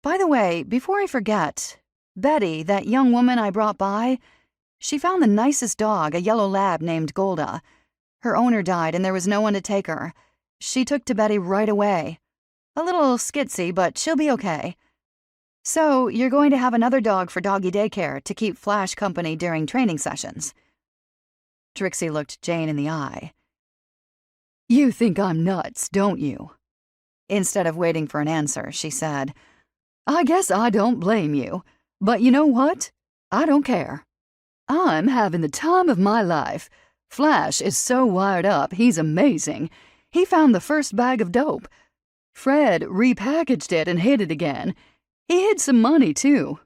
By the way, before I forget, Betty, that young woman I brought by, she found the nicest dog, a yellow lab named Golda. Her owner died and there was no one to take her. She took to Betty right away. A little skitsy, but she'll be okay. So, you're going to have another dog for doggy daycare to keep Flash company during training sessions. Trixie looked Jane in the eye. You think I'm nuts, don't you? Instead of waiting for an answer, she said, I guess I don't blame you. But you know what? I don't care. I'm having the time of my life. Flash is so wired up, he's amazing. He found the first bag of dope. Fred repackaged it and hid it again. He hid some money, too.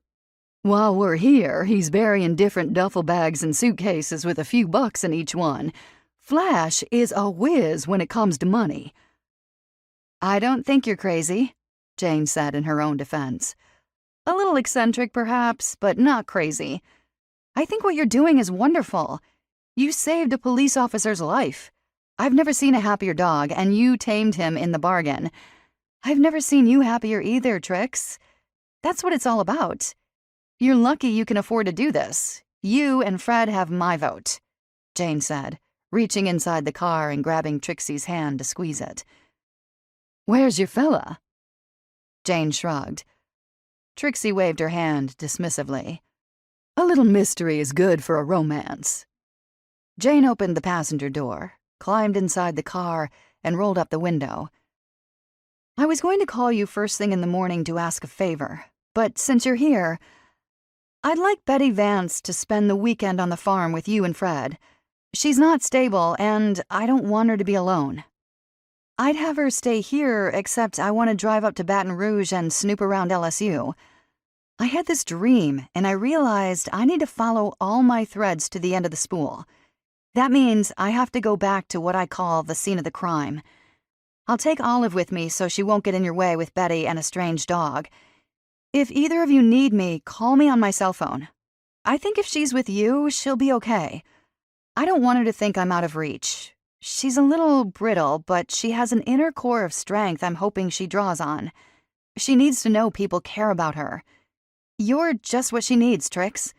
While we're here, he's burying different duffel bags and suitcases with a few bucks in each one. Flash is a whiz when it comes to money. I don't think you're crazy, Jane said in her own defense. A little eccentric, perhaps, but not crazy. I think what you're doing is wonderful. You saved a police officer's life. I've never seen a happier dog, and you tamed him in the bargain. I've never seen you happier either, Trix. That's what it's all about. You're lucky you can afford to do this. You and Fred have my vote, Jane said, reaching inside the car and grabbing Trixie's hand to squeeze it. Where's your fella? Jane shrugged. Trixie waved her hand dismissively. A little mystery is good for a romance. Jane opened the passenger door, climbed inside the car, and rolled up the window. I was going to call you first thing in the morning to ask a favor, but since you're here, I'd like Betty Vance to spend the weekend on the farm with you and Fred. She's not stable, and I don't want her to be alone. I'd have her stay here, except I want to drive up to Baton Rouge and snoop around LSU. I had this dream, and I realized I need to follow all my threads to the end of the spool. That means I have to go back to what I call the scene of the crime. I'll take Olive with me so she won't get in your way with Betty and a strange dog. If either of you need me, call me on my cell phone. I think if she's with you, she'll be okay. I don't want her to think I'm out of reach. She's a little brittle, but she has an inner core of strength I'm hoping she draws on. She needs to know people care about her. You're just what she needs, Trix.